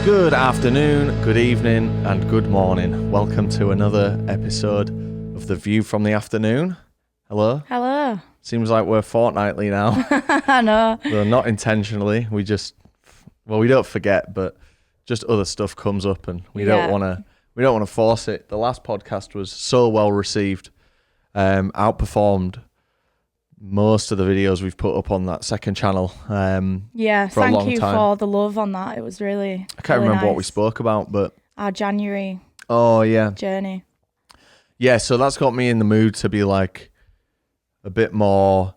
Good afternoon, good evening, and good morning. Welcome to another episode of The View from the Afternoon. Hello. Hello. Seems like we're fortnightly now. I know. Though not intentionally. We don't forget, but just other stuff comes up, and we don't want to force it. The last podcast was so well received, outperformed most of the videos we've put up on that second channel. Thank you for the love on that. It was really I can't really remember nice. what we spoke about, but Our January journey. Yeah, so that's got me in the mood to be like a bit more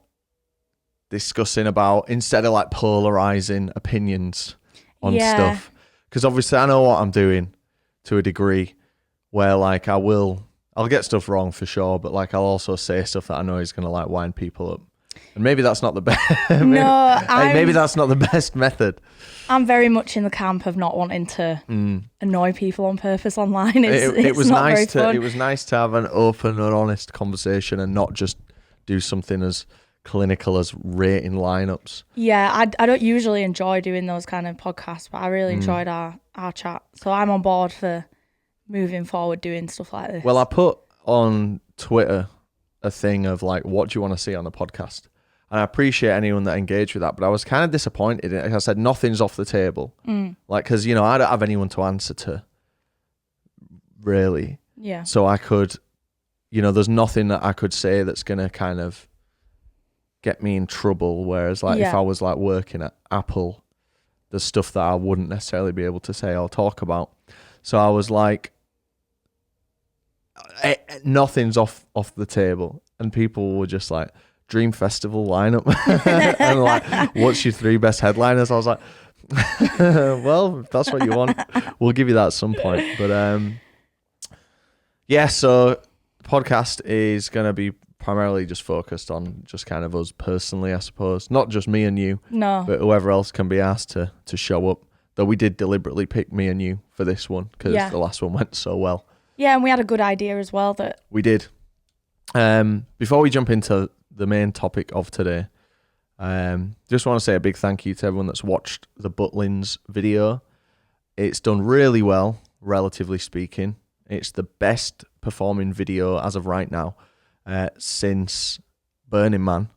discussing about, instead of like polarizing opinions on stuff. Because obviously I know what I'm doing to a degree where like I'll get stuff wrong for sure, but like I'll also say stuff that I know is going to like wind people up. And maybe that's not the best. maybe that's not the best method. I'm very much in the camp of not wanting to annoy people on purpose online. It was nice to have an open and honest conversation and not just do something as clinical as rating lineups. Yeah, I don't usually enjoy doing those kind of podcasts, but I really enjoyed our chat. So I'm on board for moving forward doing stuff like this. Well, I put on Twitter a thing of like, what do you want to see on the podcast? And I appreciate anyone that engaged with that, but I was kind of disappointed. Like I said, nothing's off the table. Like, because, I don't have anyone to answer to, really. Yeah. So I could, there's nothing that I could say that's going to kind of get me in trouble. Whereas, like, if I was, like, working at Apple, there's stuff that I wouldn't necessarily be able to say or talk about. So I was like, nothing's off the table. And people were just like, Dream Festival lineup. And like, what's your 3 best headliners? I was like, well, if that's what you want, we'll give you that at some point. But so the podcast is going to be primarily just focused on just kind of us personally, I suppose. Not just me and you, but whoever else can be asked to show up. Though we did deliberately pick me and you for this one because the last one went so well. Yeah, and we had a good idea as well. We did. Before we jump into the main topic of today, just want to say a big thank you to everyone that's watched the Butlins video. It's done really well, relatively speaking. It's the best performing video as of right now since Burning Man,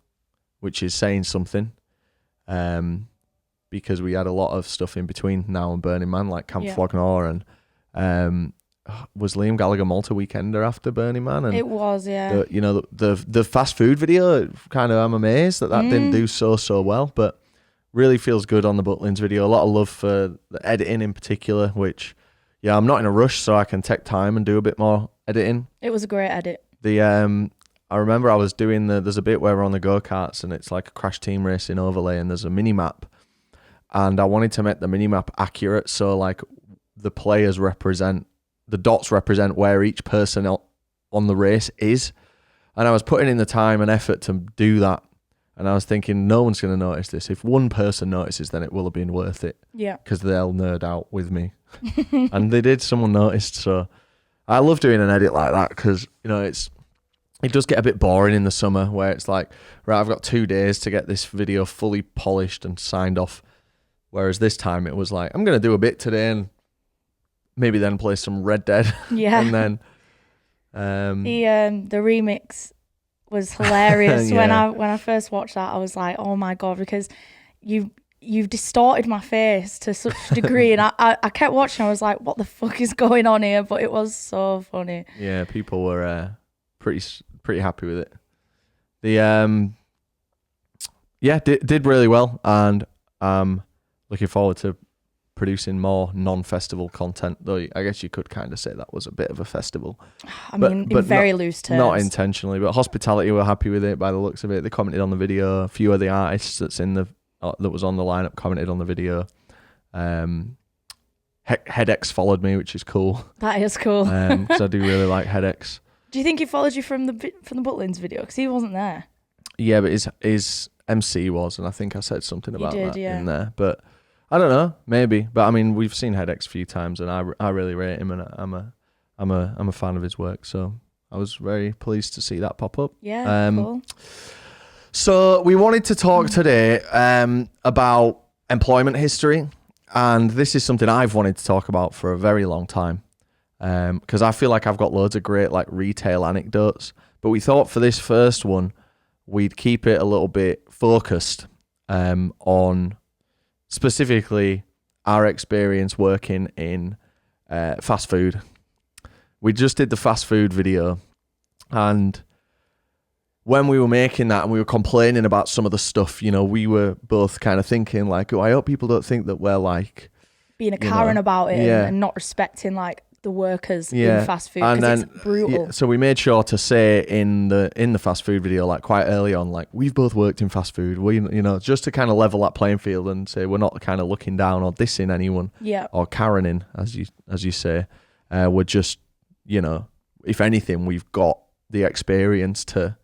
which is saying something. Because we had a lot of stuff in between now and Burning Man, like Camp Flognor, and was Liam Gallagher Malta Weekender after Burning Man? And it was, the fast food video, kind of, I'm amazed that didn't do so well, but really feels good on the Butlins video. A lot of love for the editing in particular, which, I'm not in a rush, so I can take time and do a bit more editing. It was a great edit. I remember I was doing there's a bit where we're on the go-karts and it's like a Crash Team Racing overlay and there's a mini-map. And I wanted to make the mini-map accurate, so like the dots represent where each person on the race is. And I was putting in the time and effort to do that. And I was thinking, no one's going to notice this. If one person notices, then it will have been worth it. Yeah. Because they'll nerd out with me. And they did, someone noticed. So I love doing an edit like that because, it does get a bit boring in the summer where it's like, right, I've got 2 days to get this video fully polished and signed off. Whereas this time it was like, I'm going to do a bit today and maybe then play some Red Dead. Yeah. And then the remix was hilarious. When I first watched that, I was like, oh my God, because you've distorted my face to such a degree. And I kept watching, I was like, what the fuck is going on here? But it was so funny. Yeah, people were pretty happy with it. The did really well, and looking forward to producing more non-festival content, though I guess you could kind of say that was a bit of a festival. But in very loose terms. Not intentionally, but Hospitality were happy with it by the looks of it. They commented on the video. A few of the artists that was on the lineup commented on the video. Headex followed me, which is cool. That is cool. Because I do really like Headex. Do you think he followed you from the Butlins video? Because he wasn't there. Yeah, but his MC was, and I think I said something about that in there. But I don't know, maybe. But I mean, we've seen Headex a few times, and I really rate him, and I'm a fan of his work. So I was very pleased to see that pop up. Yeah, cool. So we wanted to talk today about employment history and this is something I've wanted to talk about for a very long time, because I feel like I've got loads of great like retail anecdotes. But we thought for this first one, we'd keep it a little bit focused on specifically our experience working in fast food. We just did the fast food video, and when we were making that and we were complaining about some of the stuff, you know, we were both kind of thinking like, oh, I hope people don't think that we're like being a Karen about it and not respecting like the workers in fast food, because it's brutal. So we made sure to say in the fast food video, like quite early on, like we've both worked in fast food. We, you know, just to kind of level that playing field and say we're not kind of looking down or dissing anyone, or Karening, as you say. We're just, you know, if anything, we've got the experience to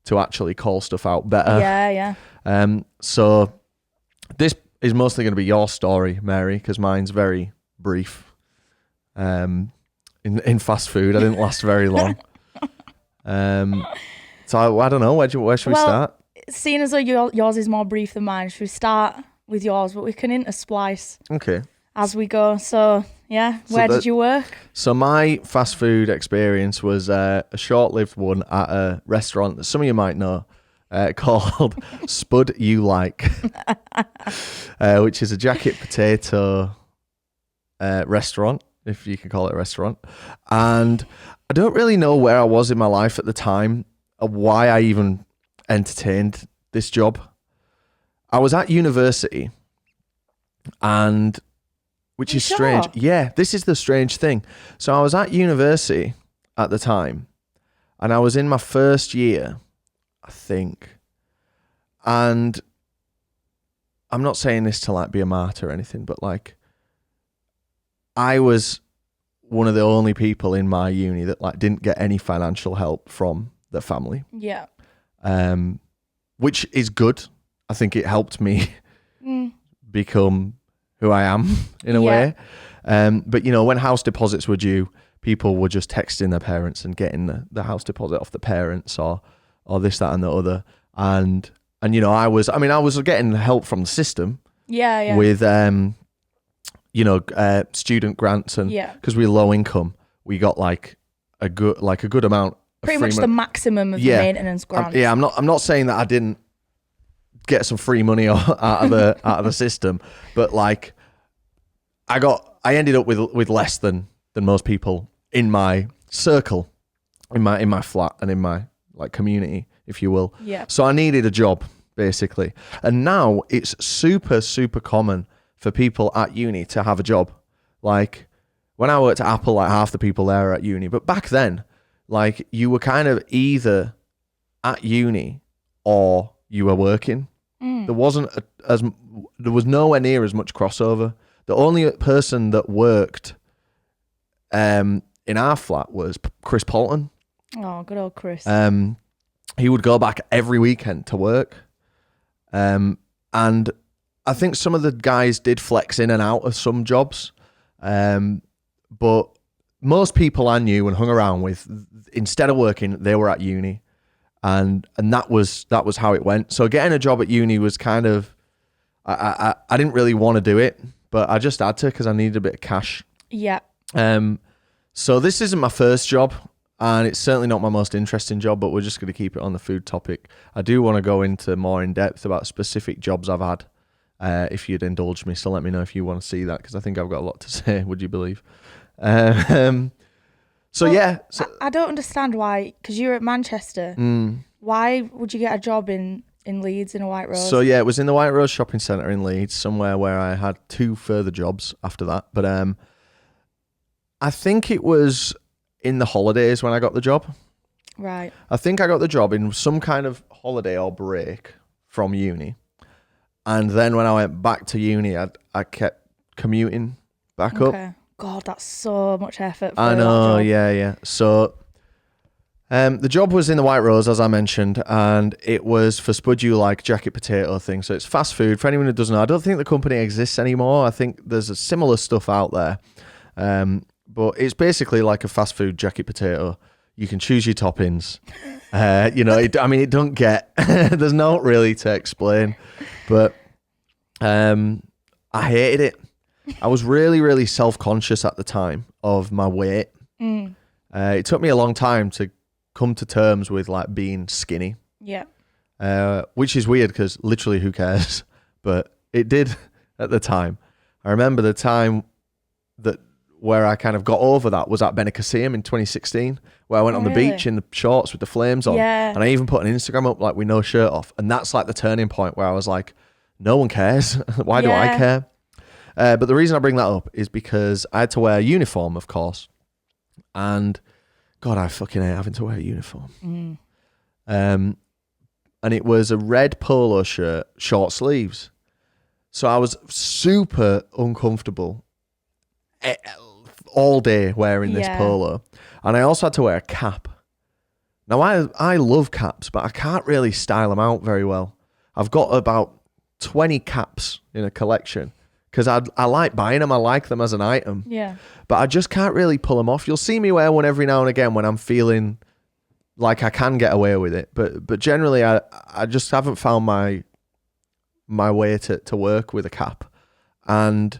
actually call stuff out better. Yeah. So this is mostly going to be your story, Mary, because mine's very brief. In fast food, I didn't last very long. So I don't know, where should we start? Seeing as though yours is more brief than mine, should we start with yours? But we can intersplice as we go. So yeah, where did you work? So my fast food experience was a short-lived one at a restaurant that some of you might know, called Spud You Like, which is a jacket potato restaurant, if you can call it a restaurant. And I don't really know where I was in my life at the time or why I even entertained this job. I was at university, and which is strange. Yeah, this is the strange thing. So I was at university at the time, and I was in my first year, I think. And I'm not saying this to like be a martyr or anything, but like I was one of the only people in my uni that like didn't get any financial help from the family. Yeah. Which is good. I think it helped me become who I am in a way. But you know, when house deposits were due, people were just texting their parents and getting the house deposit off the parents or this, that, and the other. And you know, I was getting help from the system. Yeah. With you know, student grants, and because we were low income, we got like a good amount. Pretty much the maximum of the maintenance grants. I'm not saying that I didn't get some free money out of the system, but like I ended up with less than most people in my circle, in my flat and in my like community, if you will. Yeah. So I needed a job basically, and now it's super, super common for people at uni to have a job. Like when I worked at Apple, like half the people there are at uni, but back then, like you were kind of either at uni or you were working. There was nowhere near as much crossover. The only person that worked in our flat was Chris Polton. Oh, good old Chris. He would go back every weekend to work. And I think some of the guys did flex in and out of some jobs. But most people I knew and hung around with, instead of working, they were at uni. And that was how it went. So getting a job at uni was kind of, I didn't really want to do it, but I just had to because I needed a bit of cash. Yeah. So this isn't my first job, and it's certainly not my most interesting job, but we're just going to keep it on the food topic. I do want to go into more in depth about specific jobs I've had, if you'd indulge me. So let me know if you want to see that, because I think I've got a lot to say, would you believe? So I don't understand why, because you're at Manchester. Why would you get a job in Leeds in a White Rose? So yeah, it was in the White Rose shopping centre in Leeds, somewhere where I had 2 further jobs after that. But I think it was in the holidays when I got the job. Right. I think I got the job in some kind of holiday or break from uni. And then when I went back to uni, I kept commuting back up. God, that's so much effort for I know, yeah. So the job was in the White Rose, as I mentioned, and it was for Spud You Like jacket potato thing. So it's fast food. For anyone who doesn't know, I don't think the company exists anymore. I think there's a similar stuff out there. But it's basically like a fast food jacket potato. You can choose your toppings. You know, it don't get, there's no really to explain, but I hated it. I was really, really self-conscious at the time of my weight. It took me a long time to come to terms with like being skinny. Yeah. Which is weird because literally who cares? But it did at the time. I remember the time where I kind of got over that was at Benicassim in 2016, where I went on the beach in the shorts with the flames on. Yeah. And I even put an Instagram up like with no shirt off. And that's like the turning point where I was like, no one cares. Why do I care? But the reason I bring that up is because I had to wear a uniform, of course. And God, I fucking hate having to wear a uniform. And it was a red polo shirt, short sleeves. So I was super uncomfortable all day wearing this polo. And I also had to wear a cap. Now, I love caps, but I can't really style them out very well. I've got about 20 caps in a collection because I like buying them. I like them as an item. Yeah. But I just can't really pull them off. You'll see me wear one every now and again when I'm feeling like I can get away with it. But generally, I just haven't found my way to work with a cap. And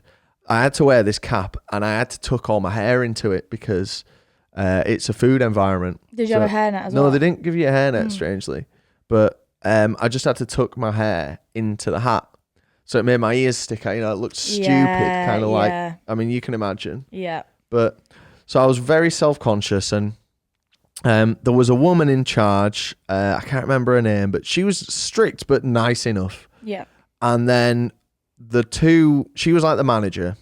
I had to wear this cap and I had to tuck all my hair into it because it's a food environment. Did you have a hairnet as well? No, they didn't give you a hairnet, strangely. But I just had to tuck my hair into the hat. So it made my ears stick out. You know, it looked stupid, kind of like, I mean, you can imagine. Yeah. But so I was very self-conscious and there was a woman in charge. I can't remember her name, but she was strict but nice enough. Yeah. And then she was like the manager.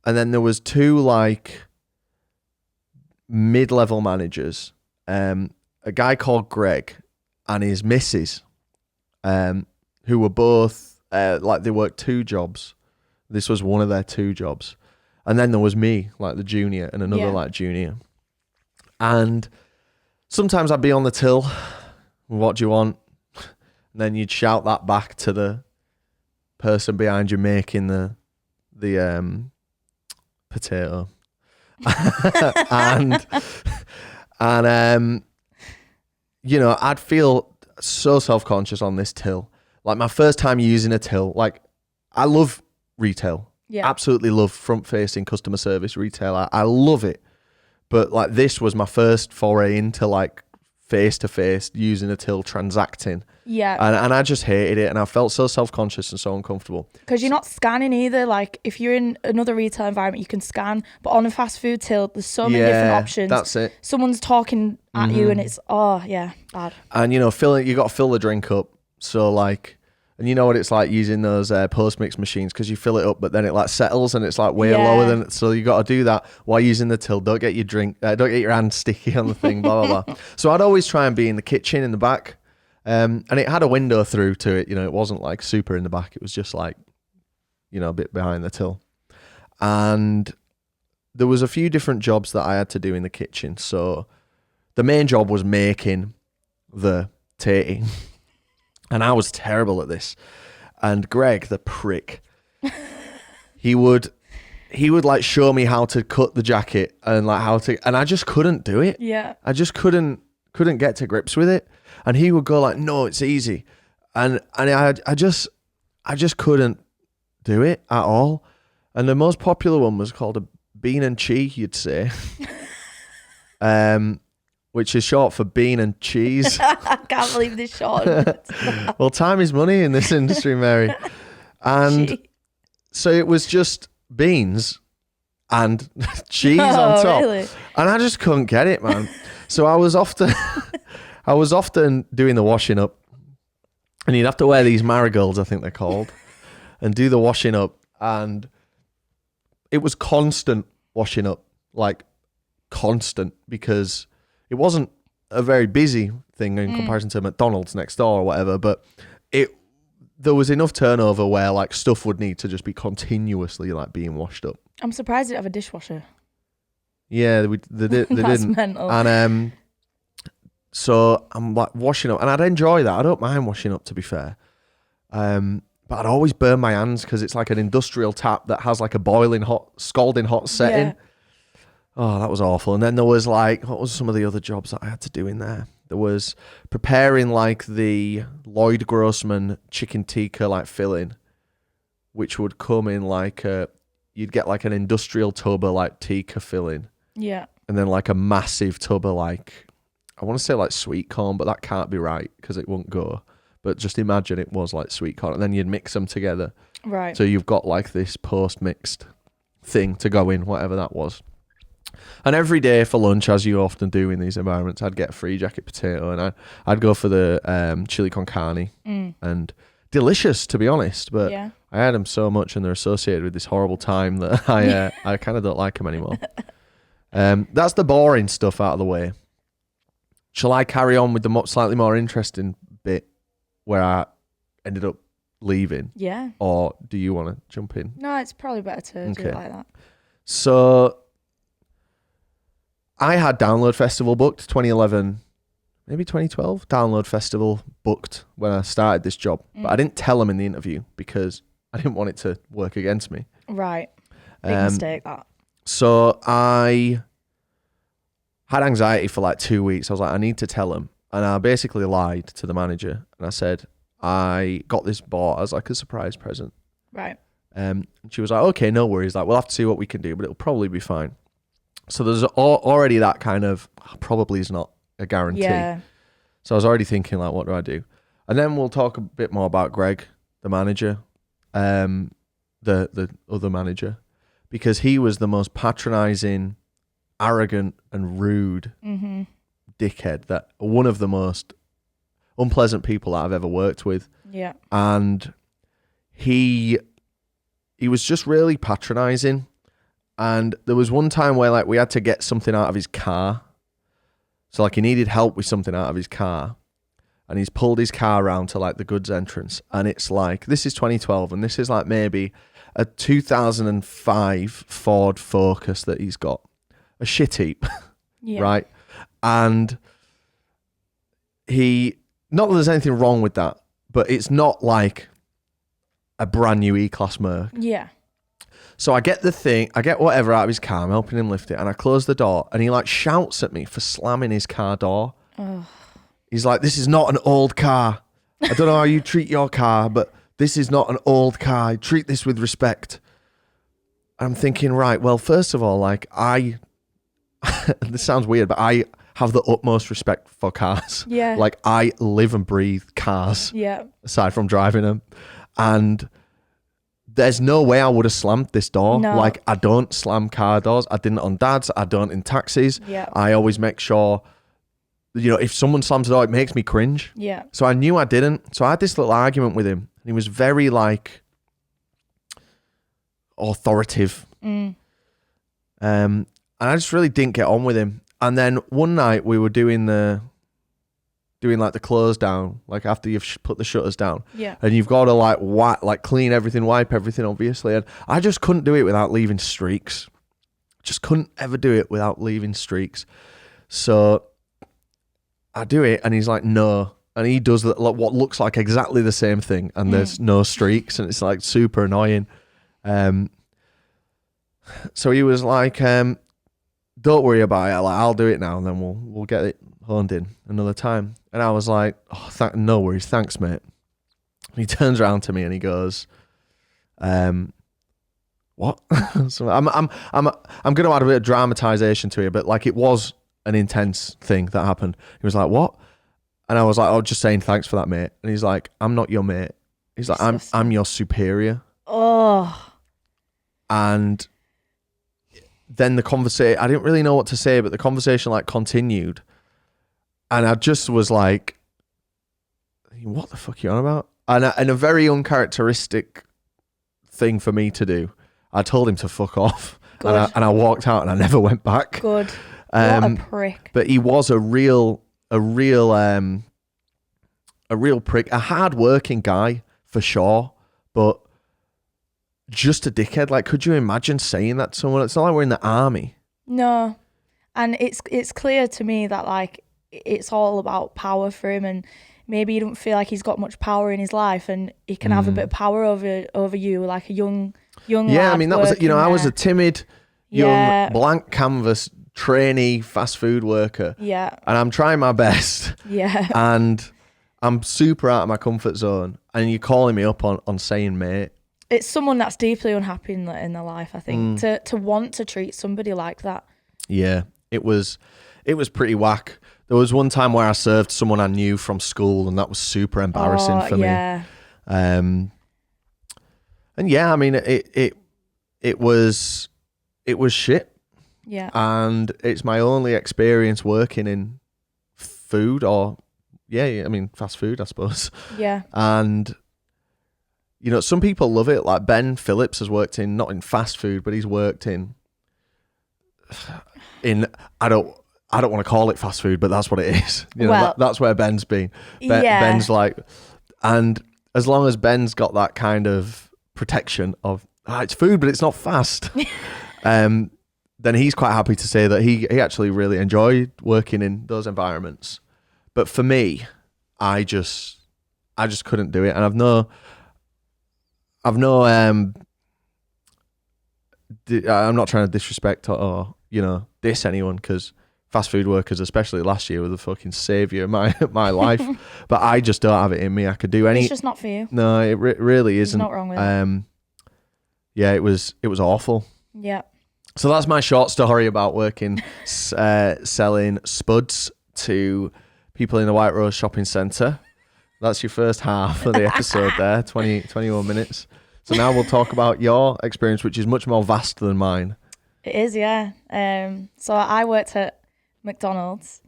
And then there was two like mid-level managers. A guy called Greg and his missus, who were both like they worked two jobs. This was one of their two jobs. And then there was me, like the junior, and another like junior. And sometimes I'd be on the till. What do you want? And then you'd shout that back to the person behind you making the potato. and you know, I'd feel so self-conscious on this till. Like my first time using a till, like I love retail. Yeah. Absolutely love front-facing customer service retail. I love it. But like this was my first foray into like face-to-face using a till, transacting. Yeah. And I just hated it and I felt so self-conscious and so uncomfortable. Because you're not scanning either. Like if you're in another retail environment, you can scan. But on a fast food till, there's so many different options. That's it. Someone's talking at you and it's, bad. And you know, you got to fill the drink up. So like, and you know what it's like using those post-mix machines because you fill it up, but then it like settles and it's like way lower than it. So you got to do that while using the till. Don't get your hand sticky on the thing, blah, blah, blah. So I'd always try and be in the kitchen in the back. And it had a window through to it. You know, it wasn't like super in the back. It was just like, you know, a bit behind the till. And there was a few different jobs that I had to do in the kitchen. So the main job was making the tatey. And I was terrible at this. And Greg, the prick, he would like show me how to cut the jacket and like and I just couldn't do it. Yeah. I just couldn't get to grips with it. And he would go like, no, it's easy. And I just couldn't do it at all. And the most popular one was called a bean and cheese, you'd say. Which is short for bean and cheese. I can't believe this short. Well, time is money in this industry, Mary. And so it was just beans and cheese on top. Really? And I just couldn't get it, man. So I was often doing the washing up. And you'd have to wear these marigolds, I think they're called, and do the washing up. And it was constant washing up, like constant, because it wasn't a very busy thing in comparison to McDonald's next door or whatever, but there was enough turnover where like stuff would need to just be continuously like being washed up. I'm surprised they didn't have a dishwasher. Yeah, they didn't. Mental. And so I'm like washing up, and I'd enjoy that. I don't mind washing up, to be fair. But I'd always burn my hands because it's like an industrial tap that has like a scalding hot setting. Yeah. Oh, that was awful. And then there was like, what was some of the other jobs that I had to do in there? There was preparing like the Lloyd Grossman chicken tikka like filling, which would come in like you'd get like an industrial tub of like tikka filling. Yeah. And then like a massive tub of like, I want to say like sweet corn, but that can't be right because it won't go. But just imagine it was like sweet corn, and then you'd mix them together. Right. So you've got like this post-mixed thing to go in, whatever that was. And every day for lunch, as you often do in these environments, I'd get a free jacket potato, and I'd go for the chili con carne. And delicious, to be honest. But yeah. I had them so much, and they're associated with this horrible time that I kind of don't like them anymore. That's the boring stuff out of the way. Shall I carry on with the slightly more interesting bit where I ended up leaving? Yeah. Or do you want to jump in? No, it's probably better to do it like that. So I had Download Festival booked, 2011, maybe 2012, Download Festival booked when I started this job. But I didn't tell them in the interview because I didn't want it to work against me. Right. Big mistake, that. So I had anxiety for like 2 weeks. I was like, I need to tell him. And I basically lied to the manager. And I said, I got this bought as like a surprise present. Right. And she was like, okay, no worries. Like, we'll have to see what we can do, but it'll probably be fine. So there's already that kind of, probably is not a guarantee. Yeah. So I was already thinking like, what do I do? And then we'll talk a bit more about Greg, the manager, the other manager, because he was the most patronizing, arrogant and rude dickhead, that one of the most unpleasant people that I've ever worked with. Yeah. And he was just really patronizing. And there was one time where like we had to get something out of his car. So like he needed help with something out of his car. And he's pulled his car around to like the goods entrance. And it's like, this is 2012. And this is like maybe a 2005 Ford Focus that he's got. A shit heap. Yeah. Right? And not that there's anything wrong with that, but it's not like a brand new E-Class Merc. Yeah. So I get whatever out of his car, I'm helping him lift it, and I close the door, and he like shouts at me for slamming his car door. Oh. He's like, this is not an old car. I don't know how you treat your car, but this is not an old car. Treat this with respect. I'm thinking, right, well, first of all, like this sounds weird, but I have the utmost respect for cars. Yeah. Like I live and breathe cars. Yeah. Aside from driving them. And there's no way I would have slammed this door. No. Like I don't slam car doors. I didn't on Dad's. I don't in taxis. Yeah. I always make sure, if someone slams the door, it makes me cringe. Yeah. So I knew I didn't. So I had this little argument with him. And he was very like authoritative. And I just really didn't get on with him. And then one night we were doing like the close down, like after you've put the shutters down. Yeah. And you've got to like clean everything, wipe everything, obviously. And I just couldn't do it without leaving streaks. Just couldn't ever do it without leaving streaks. So I do it, and he's like, no. And he does what looks like exactly the same thing, and there's no streaks, and it's like super annoying. So he was like, don't worry about it. Like, I'll do it now, and then we'll get it honed in another time. And I was like, oh, no worries, thanks, mate. And he turns around to me and he goes, what? So I'm going to add a bit of dramatization to it, but like it was an intense thing that happened. He was like, what? And I was like, oh, just saying thanks for that, mate. And he's like, I'm not your mate. He's like, I'm your superior. Oh. And then the conversation, I didn't really know what to say, but the conversation like continued. And I just was like, what the fuck are you on about? And a very uncharacteristic thing for me to do, I told him to fuck off. And I walked out and I never went back. Good. What a prick. But he was a real prick, a hard-working guy for sure, but just a dickhead. Like, could you imagine saying that to someone? It's not like we're in the army. No. And it's clear to me that like it's all about power for him, and maybe he don't feel like he's got much power in his life, and he can have a bit of power over you, like a young yeah, I mean, that was, I was a timid young blank canvas trainee fast food worker. Yeah. And I'm trying my best. Yeah. And I'm super out of my comfort zone, and you're calling me up on saying mate. it's someone that's deeply unhappy in their life, I think, to want to treat somebody like that. Yeah, it was pretty whack. There was one time where I served someone I knew from school, and that was super embarrassing for me. And yeah, I mean, it was shit. Yeah. And it's my only experience working in food, or I mean, fast food, I suppose. Yeah. And you know, some people love it. Like Ben Phillips has worked in, not in fast food, but he's worked in I don't want to call it fast food, but that's what it is. You know, that's where Ben's been. Ben's like, and as long as Ben's got that kind of protection of it's food, but it's not fast, then he's quite happy to say that he actually really enjoyed working in those environments. But for me, I just couldn't do it, and I'm not trying to disrespect or you know, diss anyone, because fast food workers, especially last year, were the fucking savior of my life. But I just don't have it in me. I could do any. It's just not for you. No, it really isn't. There's not wrong with it. Yeah, it was awful. Yeah. So that's my short story about working selling spuds to people in the White Rose Shopping Centre. That's your first half of the episode there, 21 minutes. So now we'll talk about your experience, which is much more vast than mine. It is, yeah. So I worked at McDonald's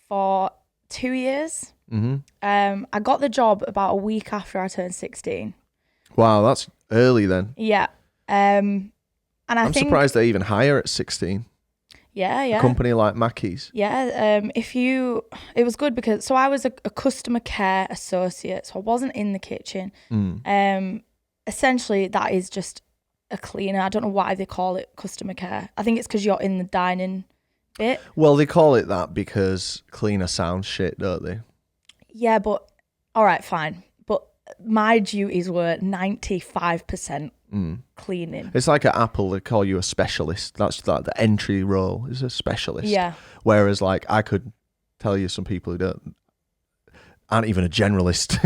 for 2 years. I got the job about a week after I turned 16. Wow, that's early then. Yeah. And I'm surprised they even hire at 16. Yeah. A company like Mackey's. Yeah. It was good because, so I was a customer care associate, so I wasn't in the kitchen. Essentially, that is just a cleaner. I don't know why they call it customer care. I think it's because you're in the dining bit. Well, they call it that because cleaner sounds shit, don't they? Yeah, but all right, fine. But my duties were 95% cleaning. It's like at Apple, they call you a specialist. That's like the entry role is a specialist. Yeah. Whereas, like, I could tell you some people who aren't even a generalist.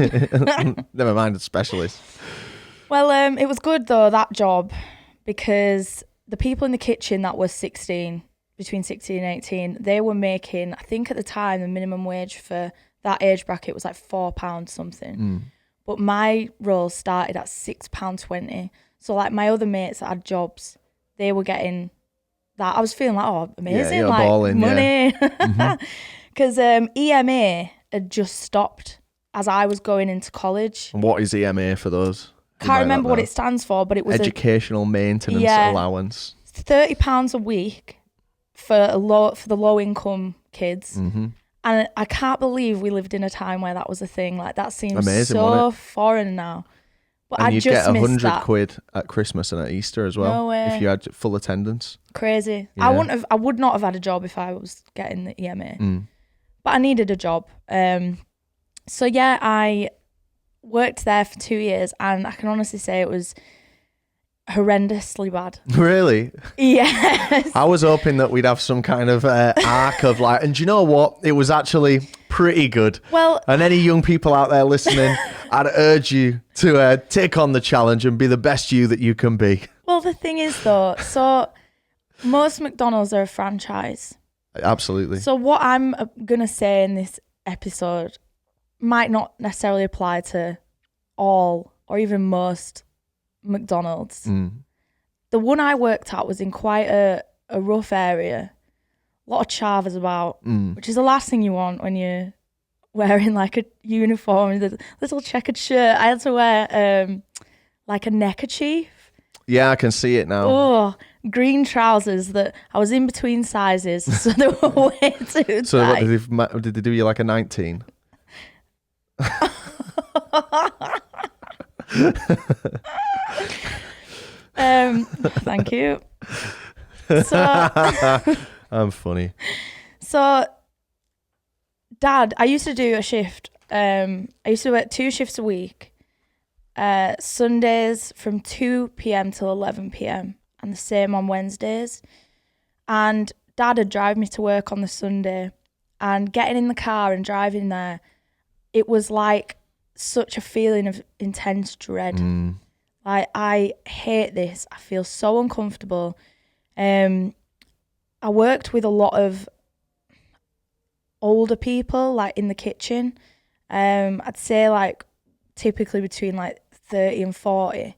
Never mind a specialist. Well, it was good though, that job, because the people in the kitchen that were between 16 and 18, they were making, I think at the time, the minimum wage for that age bracket was like £4 something. But my role started at £6.20. So like my other mates that had jobs, they were getting that. I was feeling like, oh, amazing, you're like balling, money. Because EMA had just stopped as I was going into college. And what is EMA for those? Can't remember what it stands for, but it was educational maintenance allowance. £30 a week for the low income kids. And I can't believe we lived in a time where that was a thing. Like, that seems amazing, so foreign now. But and I you'd just get missed that. £100 at Christmas and at Easter as well. No way. If you had full attendance. Crazy. Yeah. I would not have had a job if I was getting the EMA. But I needed a job. So yeah, I worked there for 2 years, and I can honestly say it was horrendously bad. Really? Yes. I was hoping that we'd have some kind of arc of like, and do you know what? It was actually pretty good. Well, and any young people out there listening, I'd urge you to take on the challenge and be the best you that you can be. Well, the thing is though, so most McDonald's are a franchise. Absolutely. So what I'm going to say in this episode might not necessarily apply to all or even most McDonald's. The one I worked at was in quite a rough area. A lot of chavas about, which is the last thing you want when you're wearing like a uniform, the little checkered shirt. I had to wear like a neckerchief. Yeah, I can see it now. Oh, green trousers that I was in between sizes, so they were way too tight. So what, did they do you like a 19? Thank you. So I'm funny. So Dad, I used to do a shift. I used to work 2 shifts a week. Sundays from 2 p.m. till 11 p.m. and the same on Wednesdays. And Dad would drive me to work on the Sunday, and getting in the car and driving there, it was like such a feeling of intense dread. Like, I hate this. I feel so uncomfortable. I worked with a lot of older people, like in the kitchen. I'd say like typically between like 30 and 40.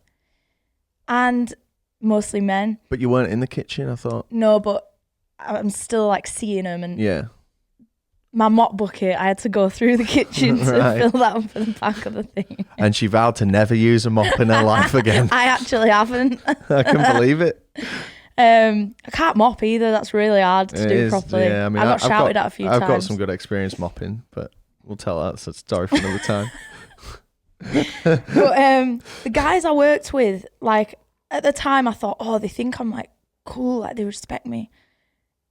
And mostly men. But you weren't in the kitchen, I thought. No, but I'm still like seeing them. And yeah. My mop bucket, I had to go through the kitchen to fill that up for the back of the thing. And she vowed to never use a mop in her life again. I actually haven't. I can believe it. I can't mop either. That's really hard to do properly. Yeah, I mean, I got shouted at a few times. I've got some good experience mopping, but we'll tell that's a story for another time. But the guys I worked with, like at the time I thought, oh, they think I'm like cool, like they respect me.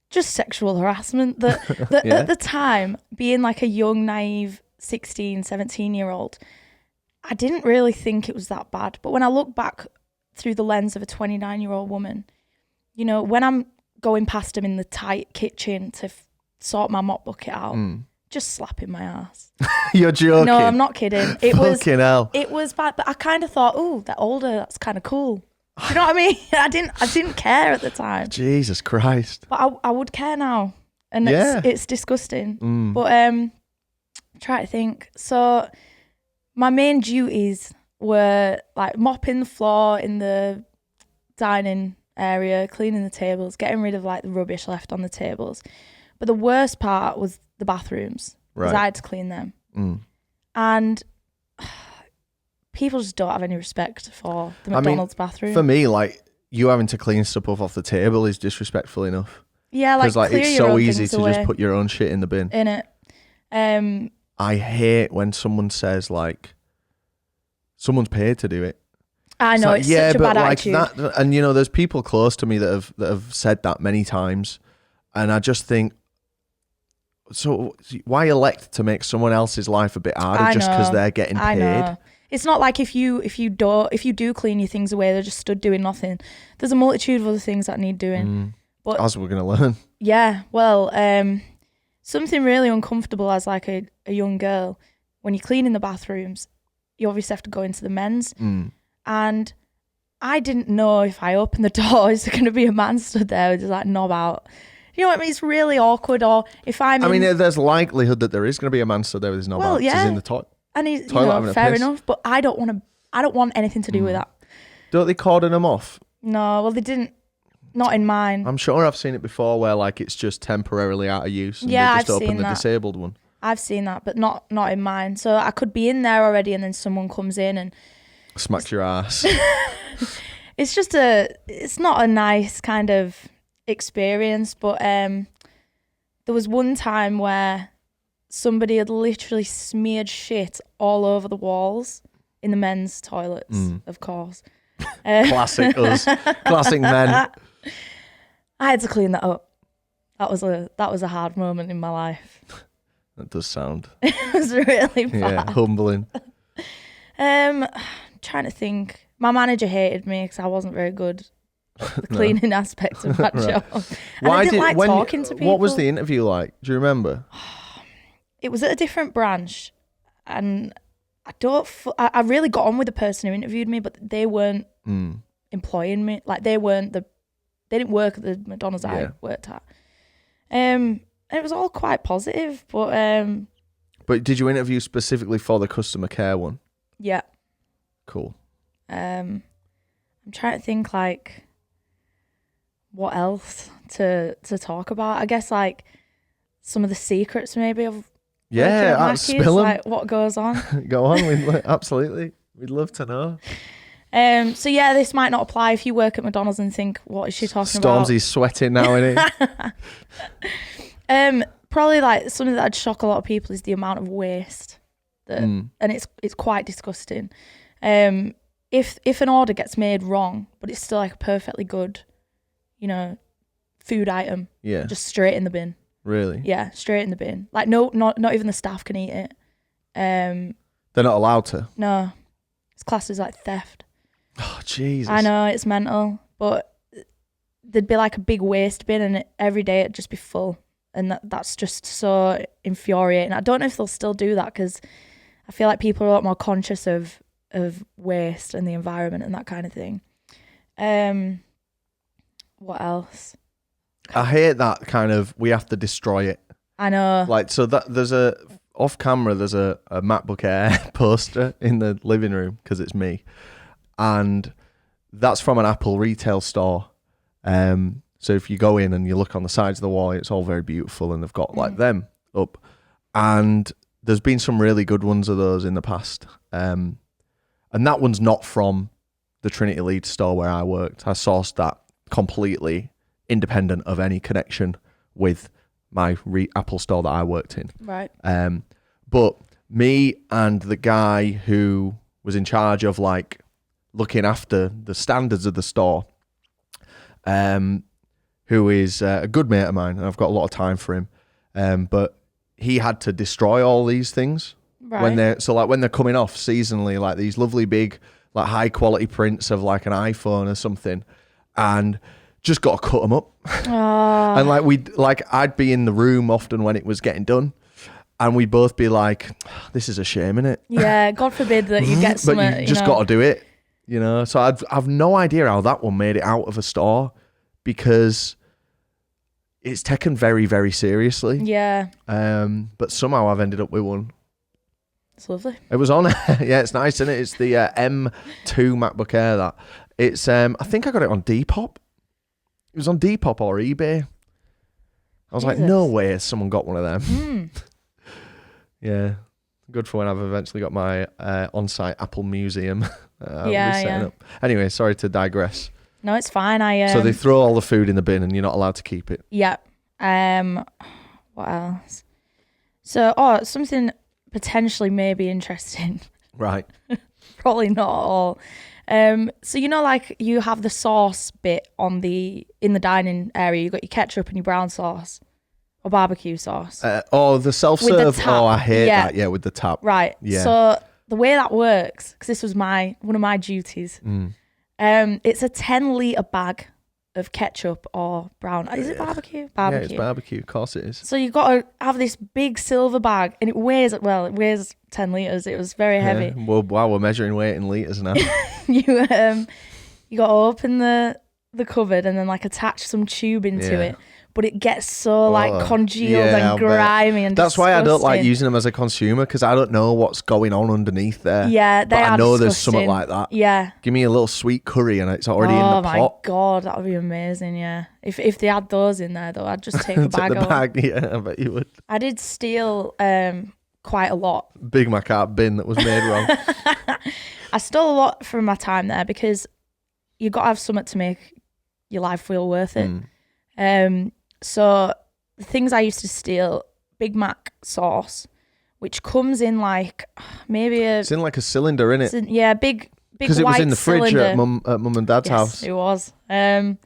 Just sexual harassment. At the time, being like a young, naive 16, 17-year-old, I didn't really think it was that bad. But when I look back through the lens of a 29-year-old woman, you know, when I'm going past them in the tight kitchen to sort my mop bucket out, just slapping my ass. You're joking? No, I'm not kidding. Fucking hell. It was bad, but I kind of thought, oh, they're older. That's kind of cool. Do you know what I mean? I didn't care at the time. Jesus Christ. But I would care now. And it's disgusting. But try to think. So my main duties were like mopping the floor in the dining area, cleaning the tables, getting rid of like the rubbish left on the tables. But the worst part was the bathrooms. Because I had to clean them. And people just don't have any respect for the McDonald's bathroom. For me, like, you having to clean stuff off the table is disrespectful enough. Yeah, like, like clear it's your so own easy things to away. just put your own shit in the bin. In it. I hate when someone says like, someone's paid to do it. I know, it's such a bad attitude. That, and you know, there's people close to me that have said that many times, and I just think, so why elect to make someone else's life a bit harder just because they're getting paid? I know. It's not like if you do clean your things away, they're just stood doing nothing. There's a multitude of other things that need doing. But as we're gonna learn. Yeah. Well, something really uncomfortable as like a young girl, when you're cleaning the bathrooms, you obviously have to go into the men's. And I didn't know if I opened the door, is there going to be a man stood there with just like knob out? You know what I mean? It's really awkward. Or if there's likelihood that there is going to be a man stood there with his knob out. Yeah. He's in the toilet. And he's, fair enough. But I don't want anything to do with that. Don't they cordon them off? No, well they didn't. Not in mine. I'm sure I've seen it before where like it's just temporarily out of use. And they just open the disabled one. I've seen that, but not in mine. So I could be in there already, and then someone comes in and smacks your ass. It's not a nice kind of experience, but there was one time where somebody had literally smeared shit all over the walls in the men's toilets, of course. Classic us. Classic men. I had to clean that up. That was a hard moment in my life. That does sound. It was really bad. Yeah, humbling. Trying to think. My manager hated me because I wasn't very good at the cleaning aspect of that job. And I didn't like talking to people. What was the interview like? Do you remember? It was at a different branch, and I really got on with the person who interviewed me, but they weren't employing me. Like they didn't work at the McDonald's I worked at. And it was all quite positive, but did you interview specifically for the customer care one? Yeah. Cool. I'm trying to think like what else to talk about. I guess like some of the secrets maybe of spill them. Like what goes on. Go on, absolutely. We'd love to know. So yeah, this might not apply if you work at McDonald's and think, what is she talking about? Stormzy's sweating now, isn't he? Probably like something that'd shock a lot of people is the amount of waste and it's quite disgusting. If an order gets made wrong, but it's still like a perfectly good, food item, just straight in the bin. Really? Yeah, straight in the bin. Like not even the staff can eat it. They're not allowed to? No. It's classed as like theft. Oh, Jesus. I know, it's mental. But there'd be like a big waste bin and every day it'd just be full. And that's just so infuriating. I don't know if they'll still do that because I feel like people are a lot more conscious of of waste and the environment and that kind of thing. What else? I hate that kind of, we have to destroy it. I know. Like, so that there's off camera, there's a MacBook Air poster in the living room because it's me. And that's from an Apple retail store. So if you go in and you look on the sides of the wall, it's all very beautiful and they've got like them up. And there's been some really good ones of those in the past. And that one's not from the Trinity Leeds store where I worked. I sourced that completely independent of any connection with my Apple store that I worked in. Right. But me and the guy who was in charge of like looking after the standards of the store, who is a good mate of mine, and I've got a lot of time for him. But he had to destroy all these things when they're coming off seasonally, like these lovely big, like high quality prints of like an iPhone or something, and just got to cut them up. And I'd be in the room often when it was getting done, and we'd both be like, "This is a shame, innit?" Yeah, God forbid that you get some. But you just got to do it, you know. So I've no idea how that one made it out of a store, because it's taken very, very seriously. Yeah. But somehow I've ended up with one. It's lovely. It was on. Yeah, it's nice, isn't it? It's the M2 MacBook Air. That it's. I think I got it on Depop. It was on Depop or eBay. I was like, no way someone got one of them. Yeah. Good for when I've eventually got my on-site Apple museum. Up. Anyway, sorry to digress. No, it's fine. So they throw all the food in the bin and you're not allowed to keep it. Yeah. What else? So, something potentially maybe interesting. Right. Probably not at all. So like you have the sauce bit in the dining area. You got your ketchup and your brown sauce or barbecue sauce. The self-serve. I hate that. Yeah, with the tap. Right. Yeah. So the way that works, because this was one of my duties. It's a 10-litre bag of ketchup or brown. Is it barbecue? Barbecue. Yeah, it's barbecue. Of course it is. So you've got to have this big silver bag, and it weighs 10 litres. It was very heavy. Well, wow, we're measuring weight in litres now. You got to open the cupboard and then like attach some tubing to it. But it gets so like congealed and grimy and that's disgusting. why I don't like using them as a consumer, because I don't know what's going on underneath there. Yeah, but I know there's something like that. Yeah. Give me a little sweet curry and it's already in the pot. Oh my God, that would be amazing, yeah. If they had those in there though, I'd just take a bag of them. Yeah, I bet you would. I did steal quite a lot. Big Mac out bin that was made wrong. I stole a lot from my time there because you've got to have something to make your life feel worth it. So the things I used to steal, Big Mac sauce, which comes in like maybe it's in like a cylinder, innit? Yeah, big because it was in the fridge at mum and dad's house. It was. I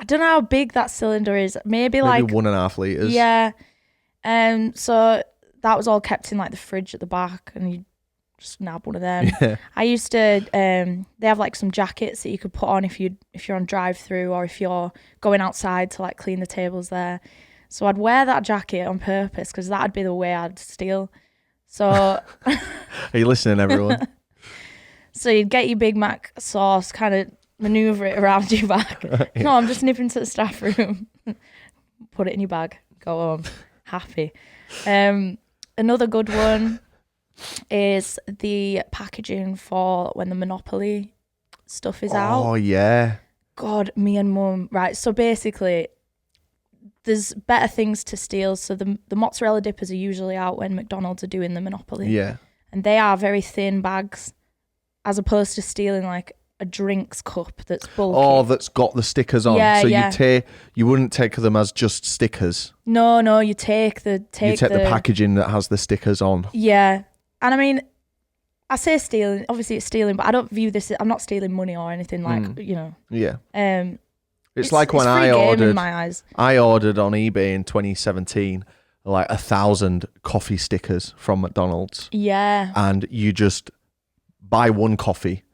don't know how big that cylinder is. Maybe like 1.5 litres. Yeah. So that was all kept in like the fridge at the back, and you just nab one of them. Yeah. I used to they have like some jackets that you could put on if you're on drive-through or if you're going outside to like clean the tables there. So I'd wear that jacket on purpose because that'd be the way I'd steal. So are you listening, everyone? So you'd get your Big Mac sauce, kind of maneuver it around your bag. Yeah. No, I'm just nipping to the staff room. Put it in your bag. Go home. Happy. Another good one is the packaging for when the Monopoly stuff is out. Oh, yeah. God, me and Mum. Right, so basically, there's better things to steal. So the mozzarella dippers are usually out when McDonald's are doing the Monopoly. Yeah. And they are very thin bags, as opposed to stealing like a drinks cup that's bulky. Oh, that's got the stickers on. Yeah, so yeah. You wouldn't take them as just stickers. No, you take the packaging that has the stickers on. Yeah. And I mean, I say stealing, obviously it's stealing, but I don't view this, I'm not stealing money or anything like, you know. Yeah. It's like when I ordered in my eyes. I ordered on eBay in 2017 like 1,000 coffee stickers from McDonald's. Yeah. And you just buy one coffee.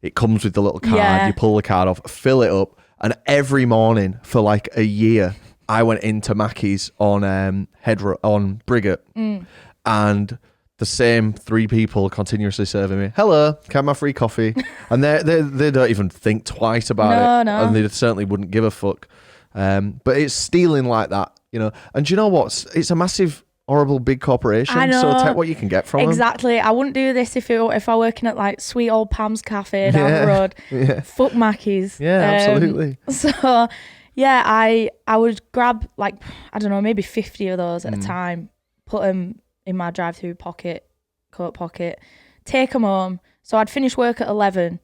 It comes with the little card. Yeah. You pull the card off, fill it up, and every morning for like a year, I went into Mackey's on on Briggate, and the same 3 people continuously serving me. Hello, can I have my free coffee? And they don't even think twice about it. No. And they certainly wouldn't give a fuck. But it's stealing like that, you know. And do you know what? It's a massive, horrible, big corporation. I know. So take what you can get from them. Exactly. I wouldn't do this if I working at like sweet old Pam's Cafe down the road. Yeah. Fuck Mackey's. Yeah, absolutely. So, yeah, I would grab like, I don't know, maybe 50 of those at a time, put them in my drive-through coat pocket, take them home. So I'd finish work at 11.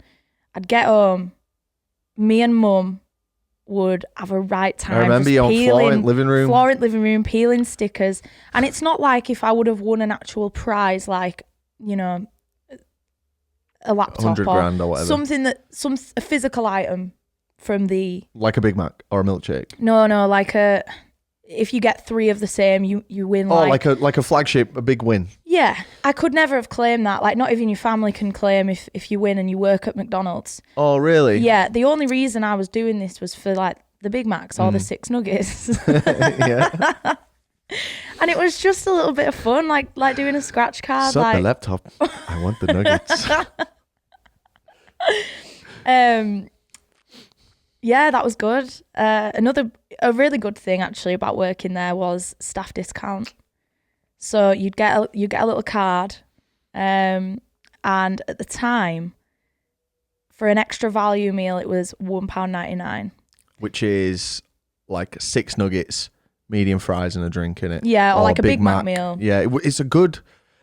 I'd get home. Me and Mum would have a right time. I remember you on Florent living room peeling stickers. And it's not like if I would have won an actual prize, like, you know, a laptop 100 grand or whatever. Something a physical item from the... Like a Big Mac or a milkshake. No, like if you get 3 of the same, you win. Oh, like a flagship, a big win. Yeah, I could never have claimed that. Like, not even your family can claim if you win and you work at McDonald's. Oh, really? Yeah, the only reason I was doing this was for like the Big Macs or the 6 nuggets. Yeah. And it was just a little bit of fun, like doing a scratch card. Suck the laptop. I want the nuggets. Yeah, that was good. A really good thing actually about working there was staff discount. So you get a little card, and at the time, for an extra value meal, it was £1.99, which is like 6 nuggets, medium fries, and a drink in it. Yeah, or like a Big Mac meal. Yeah, it's a good.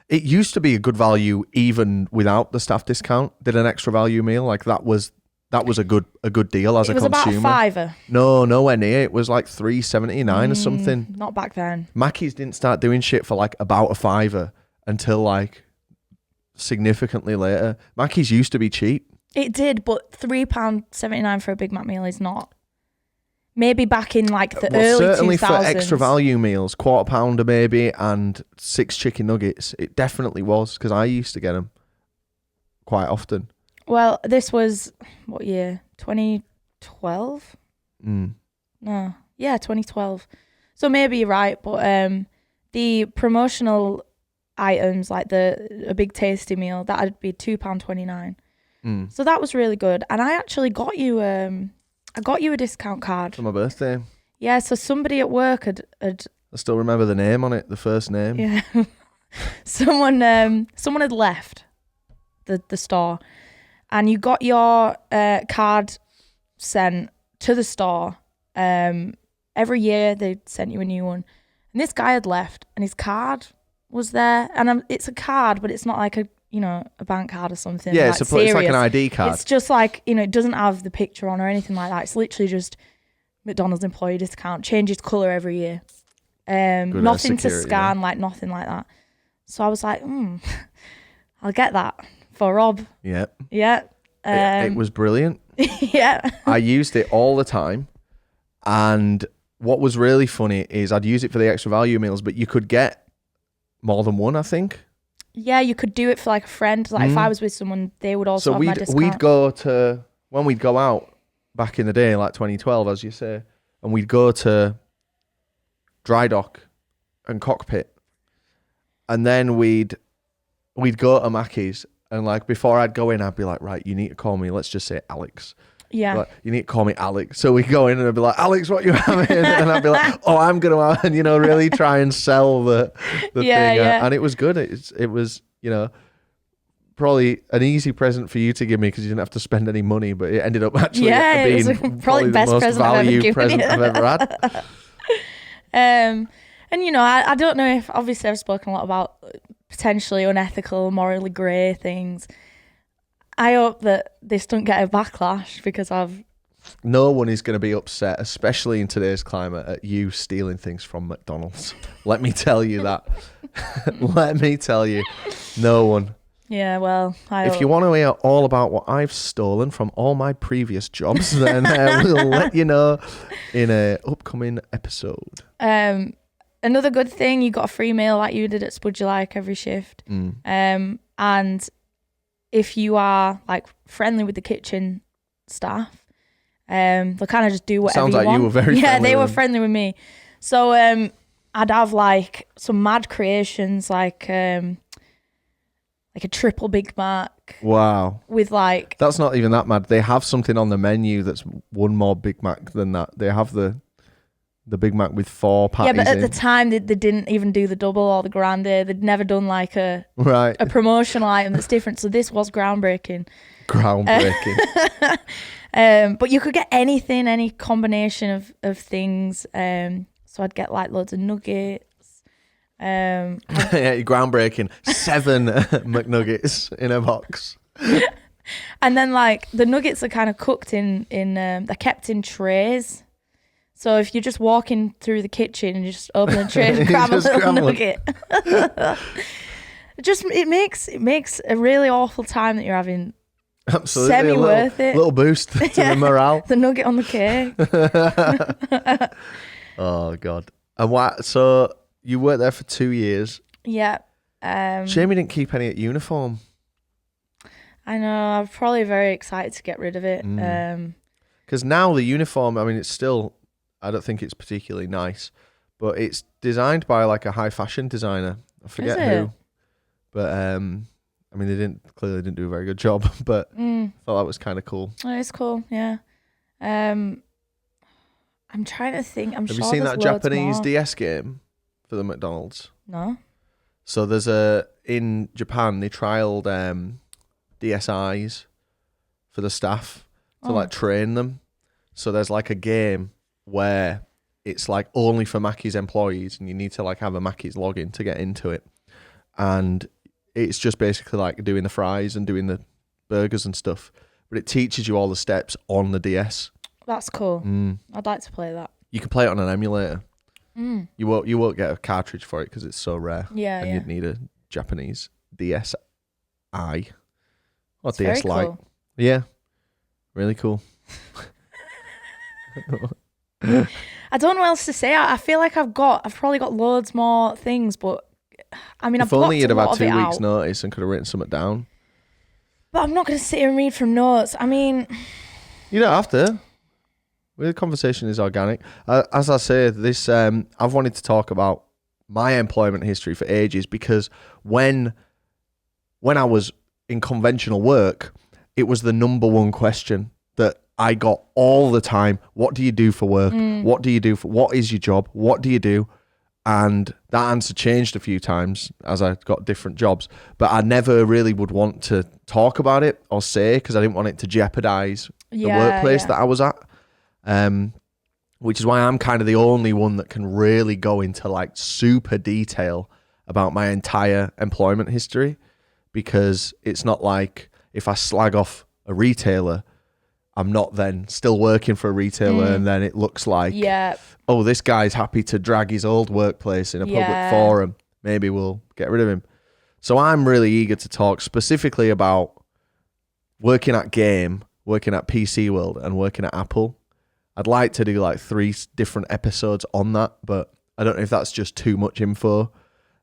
It used to be a good value even without the staff discount. Did an extra value meal like that was a good deal as a consumer. It was about £5. No, nowhere near. It was like $3.79 or something. Not back then. Mackey's didn't start doing shit for like about £5 until like significantly later. Mackey's used to be cheap. It did, but £3.79 for a Big Mac meal is not. Maybe back in like the early 2000s. Certainly for extra value meals, £1/4 maybe, and 6 chicken nuggets. It definitely was, because I used to get them quite often. Well, this was, what year? 2012? No. Yeah, 2012. So maybe you're right, but the promotional items, like a big tasty meal, that'd be £2.29. So that was really good. And I actually got you a discount card. For my birthday. Yeah, so somebody at work had I still remember the name on it, the first name. Yeah. someone had left the store, and you got your card sent to the store. Every year they sent you a new one. And this guy had left, and his card was there. And it's a card, but it's not like a bank card or something. Yeah, like it's like an ID card. It's just like, it doesn't have the picture on or anything like that. It's literally just McDonald's employee discount. Changes colour every year. Nothing to scan, like nothing like that. So I was like, I'll get that for Rob. Yeah. Yeah. It was brilliant. Yeah. I used it all the time. And what was really funny is I'd use it for the extra value meals, but you could get more than one, I think. Yeah, you could do it for like a friend. Like if I was with someone, they would also have my discount. We'd go to, when we'd go out back in the day, like 2012, as you say, and we'd go to Dry Dock and Cockpit. And then we'd go to Mackey's, and like before I'd go in, I'd be like, right, you need to call me, let's just say Alex. Yeah. Like, you need to call me Alex. So we go in and I'd be like, Alex, what you having? And I'd be like, oh, I'm going to have, and really try and sell the thing. Yeah. And it was good. It was, probably an easy present for you to give me because you didn't have to spend any money, but it ended up actually being it was probably the best most value present I've ever had. And I don't know if, obviously I've spoken a lot about potentially unethical, morally grey things. I hope that this don't get a backlash because no one is going to be upset, especially in today's climate, at you stealing things from McDonald's. Let me tell you that. Let me tell you, no one. Yeah, well, if you want to hear all about what I've stolen from all my previous jobs, then we'll let you know in an upcoming episode. Another good thing, you got a free meal like you did at Spud every shift. And if you are like friendly with the kitchen staff, they'll kind of just do whatever you want. Sounds like you were very friendly. Yeah, they were friendly with me. So I'd have like some mad creations, like like a triple Big Mac. Wow. With like... That's not even that mad. They have something on the menu that's one more Big Mac than that. They have the Big Mac with 4 patties. Yeah, but at the time they didn't even do the double or the grande. They'd never done like a promotional item that's different. So this was groundbreaking. But you could get anything, any combination of things. So I'd get like loads of nuggets. Yeah, groundbreaking. 7 McNuggets in a box. And then like the nuggets are kind of cooked in they're kept in trays. So if you're just walking through the kitchen and you just open the tray and grab a little nugget, it makes a really awful time that you're having. Absolutely, semi-worth it. Little boost to the morale. The nugget on the cake. Oh God! And what? So you worked there for 2 years. Yeah. Shame you didn't keep any at uniform. I know. I'm probably very excited to get rid of it. Because now the uniform, I mean, it's still. I don't think it's particularly nice, but it's designed by like a high fashion designer. I forget who, but I mean, they clearly didn't do a very good job, but I thought that was kind of cool. Oh, it's cool, yeah. I'm trying to think. Have you seen that Japanese DS game for the McDonald's? No. So in Japan they trialed DSIs for the staff to like train them. So there's like a game where it's like only for Mackey's employees and you need to like have a Mackey's login to get into it. And it's just basically like doing the fries and doing the burgers and stuff. But it teaches you all the steps on the DS. That's cool. I'd like to play that. You can play it on an emulator. You won't get a cartridge for it because it's so rare. Yeah, and you'd need a Japanese DSi. Or it's DS Lite. cool. Yeah. Really cool. I don't know what else to say. I feel like I've probably got loads more things, but I mean, if only you'd have had 2 weeks' notice and could have written something down. But I'm not going to sit here and read from notes. I mean, you don't have to. The conversation is organic. As I say, this I've wanted to talk about my employment history for ages because when I was in conventional work, it was the number one question that I got all the time. What do you do for work? What do you do what is your job? What do you do? And that answer changed a few times as I got different jobs, but I never really would want to talk about it or say because I didn't want it to jeopardize the workplace that I was at. Which is why I'm kind of the only one that can really go into like super detail about my entire employment history, because it's not like if I slag off a retailer, I'm not then still working for a retailer and then it looks like, oh, this guy's happy to drag his old workplace in a public forum. Maybe we'll get rid of him. So I'm really eager to talk specifically about working at Game, working at PC World, and working at Apple. I'd like to do like 3 different episodes on that, but I don't know if that's just too much info.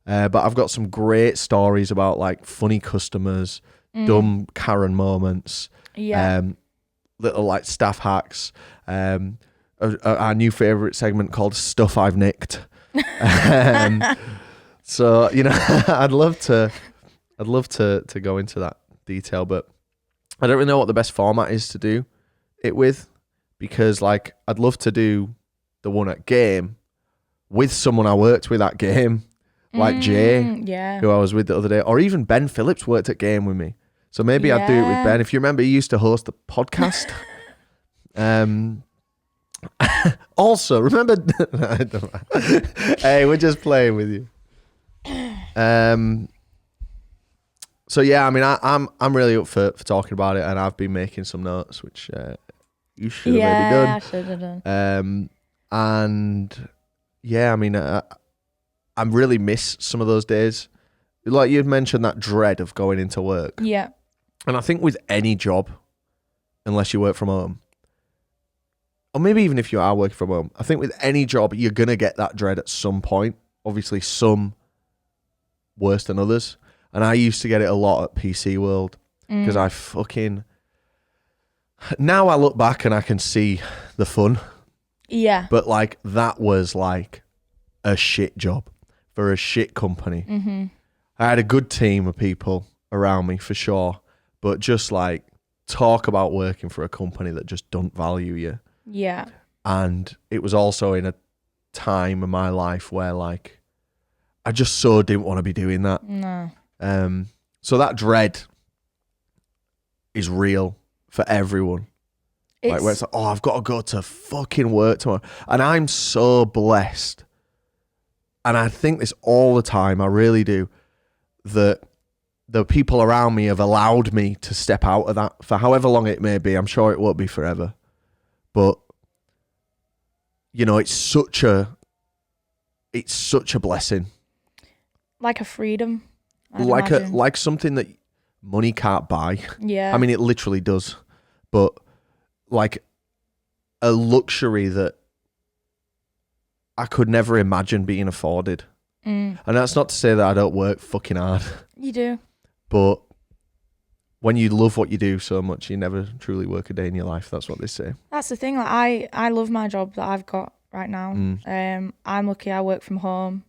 But I've got some great stories about like funny customers, dumb Karen moments, little like staff hacks, our new favorite segment called Stuff I've Nicked. So, you know, I'd love to go into that detail, but I don't really know what the best format is to do it with, because like I'd love to do the one at Game with someone I worked with at Game, like Jay, who I was with the other day, or even Ben Phillips worked at Game with me. So maybe I'd do it with Ben. If you remember, he used to host the podcast. Also, remember? Hey, we're just playing with you. So yeah, I mean, I'm really up for talking about it, and I've been making some notes, which you should have maybe done. Yeah, I should have done. And yeah, I mean, I really miss some of those days. Like you'd mentioned, that dread of going into work. Yeah. And I think with any job, unless you work from home, or maybe even if you are working from home, I think with any job, you're going to get that dread at some point. Obviously, some worse than others. And I used to get it a lot at PC World because I fucking... Now I look back and I can see the fun. Yeah. But like that was like a shit job for a shit company. I had a good team of people around me for sure, but just like talk about working for a company that just don't value you. Yeah. And it was also in a time in my life where like I just so didn't want to be doing that. No. So that dread is real for everyone. Like where it's like, oh, I've got to go to fucking work tomorrow. And I'm so blessed. And I think this all the time, I really do, that the people around me have allowed me to step out of that for however long it may be. I'm sure it won't be forever. But, you know, it's such a blessing. Like a freedom. Like something that money can't buy. Yeah. I mean, it literally does. But like a luxury that I could never imagine being afforded. And that's not to say that I don't work fucking hard. You do. But when you love what you do so much, you never truly work a day in your life. That's what they say. That's the thing. Like I love my job that I've got right now. I'm lucky I work from home.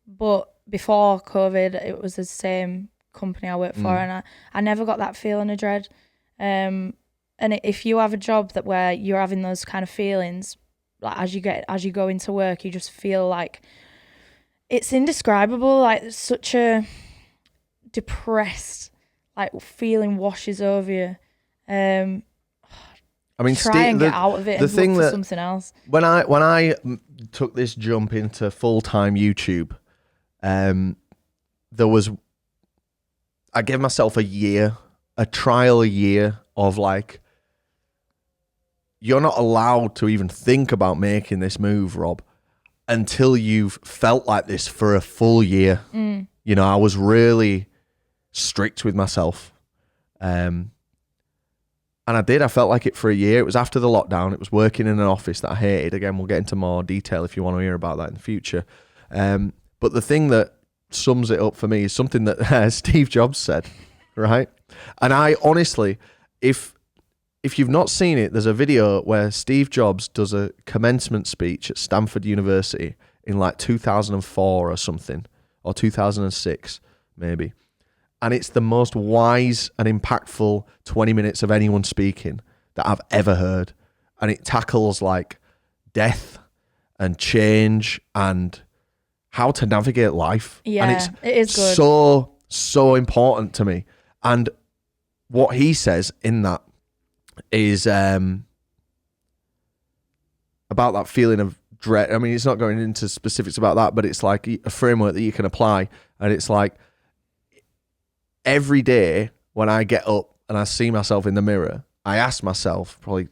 But before COVID, it was the same company I worked for, and I never got that feeling of dread. And if you have a job that where you're having those kind of feelings, like as you go into work, you just feel like it's indescribable. Like such a depressed like feeling washes over you. I mean, try and get out of it and look for something else. When I took this jump into full-time YouTube, I gave myself a trial year of like, you're not allowed to even think about making this move, Rob, until you've felt like this for a full year. You know, I was really strict with myself. And I did. I felt like it for a year. It was after the lockdown. It was working in an office that I hated. Again, we'll get into more detail if you want to hear about that in the future. But the thing that sums it up for me is something that Steve Jobs said, right? And I honestly, if you've not seen it, there's a video where Steve Jobs does a commencement speech at Stanford University in like 2004 or something, or 2006 maybe. And it's the most wise and impactful 20 minutes of anyone speaking that I've ever heard. And it tackles like death and change and how to navigate life. Yeah, and it is good. So important to me. And what he says in that is about that feeling of dread. I mean, it's not going into specifics about that, but it's like a framework that you can apply. And it's like every day when I get up and I see myself in the mirror, I ask myself, probably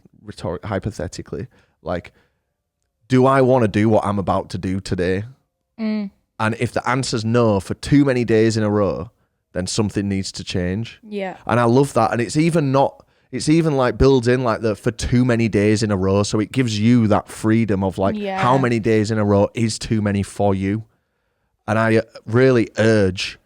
hypothetically, like, do I want to do what I'm about to do today? And if the answer's no for too many days in a row, then something needs to change. Yeah. And I love that. And it's even like builds in like the for too many days in a row. So it gives you that freedom of like how many days in a row is too many for you. And I really urge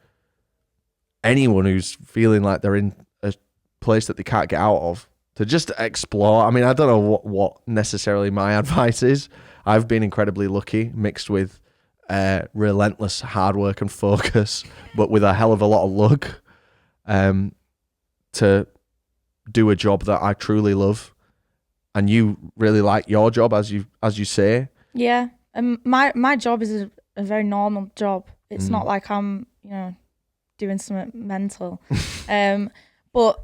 anyone who's feeling like they're in a place that they can't get out of to just explore. I mean, I don't know what necessarily my advice is. I've been incredibly lucky, mixed with relentless hard work and focus, but with a hell of a lot of luck, to do a job that I truly love. And you really like your job, as you say. Yeah. My job is a very normal job. It's not like I'm, doing something mental. But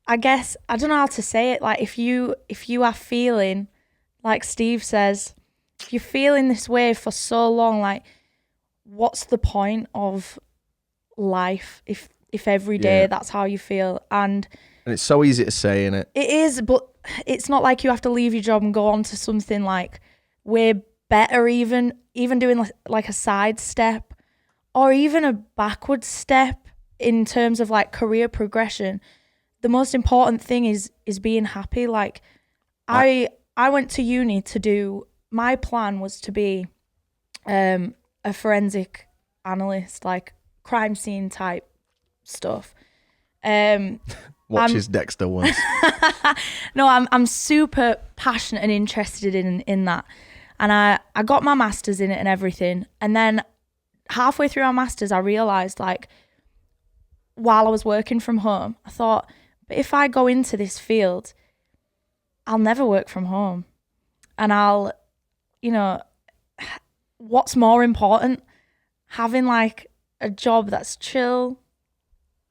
I guess, I don't know how to say it. Like if you are feeling, like Steve says, if you're feeling this way for so long, like what's the point of life if every day that's how you feel? And it's so easy to say, innit? It is, but it's not like you have to leave your job and go on to something like way better, even doing like a side step or even a backward step in terms of like career progression. The most important thing is being happy. Like I went to uni to do, my plan was to be a forensic analyst, like crime scene type stuff. Watch his Dexter once. No, I'm super passionate and interested in that. And I got my master's in it and everything. And then halfway through our master's, I realised like while I was working from home, I thought, but if I go into this field, I'll never work from home. And I'll, what's more important? Having like a job that's chill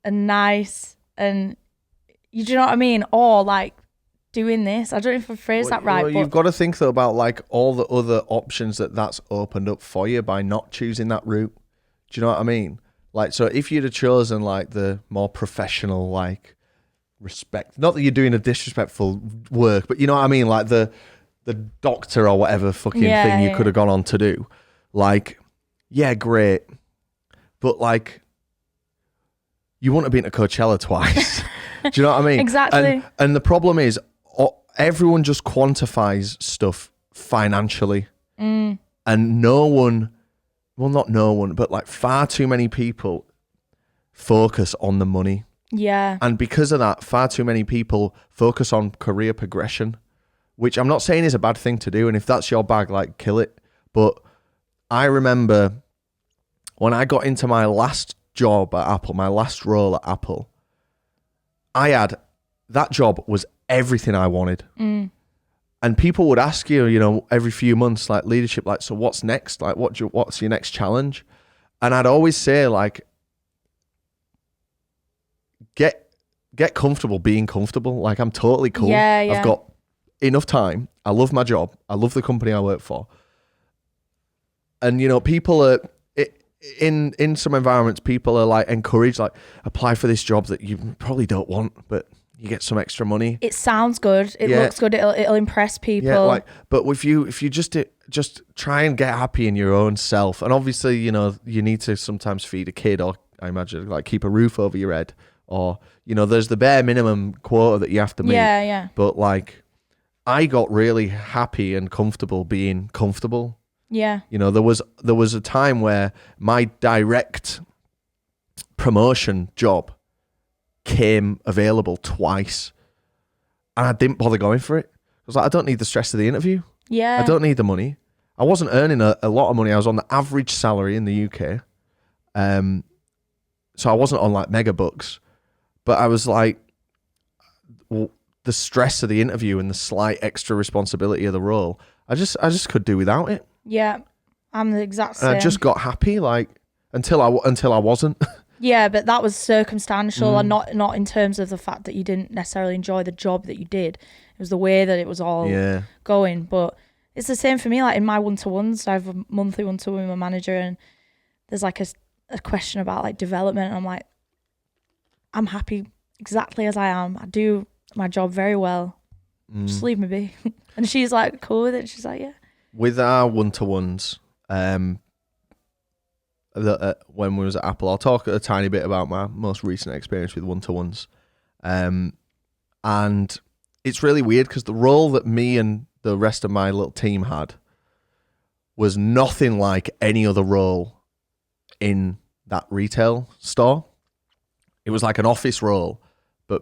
and nice and, you do you know what I mean? Or like doing this. I don't know if I phrased that right. Well, you've got to think though about like all the other options that's opened up for you by not choosing that route. Do you know what I mean? Like, so if you'd have chosen like the more professional, like respect, not that you're doing a disrespectful work, but you know what I mean? Like the doctor or whatever fucking thing you could have gone on to do. Like, yeah, great. But like, you wouldn't have been to Coachella twice. Do you know what I mean? Exactly. And the problem is, everyone just quantifies stuff financially. And no one, well, not no one, but like far too many people focus on the money. Yeah. And because of that, far too many people focus on career progression, which I'm not saying is a bad thing to do. And if that's your bag, like, kill it. But I remember when I got into my last job at Apple, my last role at Apple, that job was everything I wanted. And people would ask you, every few months, like leadership, like, so what's next? Like, what's your next challenge? And I'd always say, like, get comfortable being comfortable. Like, I'm totally cool. Yeah. I've got enough time. I love my job. I love the company I work for. And, people are, in some environments, people are like encouraged, like, apply for this job that you probably don't want, but you get some extra money. It sounds good. It looks good. It'll impress people. Yeah, but if you just try and get happy in your own self, and obviously, you need to sometimes feed a kid, or I imagine like keep a roof over your head, or there's the bare minimum quota that you have to meet. Yeah. But like, I got really happy and comfortable being comfortable. Yeah. There was a time where my direct promotion job came available twice, and I didn't bother going for it. I was like, I don't need the stress of the interview. Yeah. I don't need the money. I wasn't earning a lot of money. I was on the average salary in the UK. So I wasn't on like mega bucks, but I was like, the stress of the interview and the slight extra responsibility of the role, I just could do without it. Yeah. I'm the exact same. And I just got happy, like, until I wasn't. Yeah, but that was circumstantial and not in terms of the fact that you didn't necessarily enjoy the job that you did. It was the way that it was all going. But it's the same for me. Like in my one-to-ones, I have a monthly one-to-one with my manager, and there's like a question about like development. And I'm like, I'm happy exactly as I am. I do my job very well. Just leave me be. And she's like cool with it. She's like, yeah. With our one-to-ones, when we was at Apple, I'll talk a tiny bit about my most recent experience with one-to-ones. And it's really weird because the role that me and the rest of my little team had was nothing like any other role in that retail store. It was like an office role, but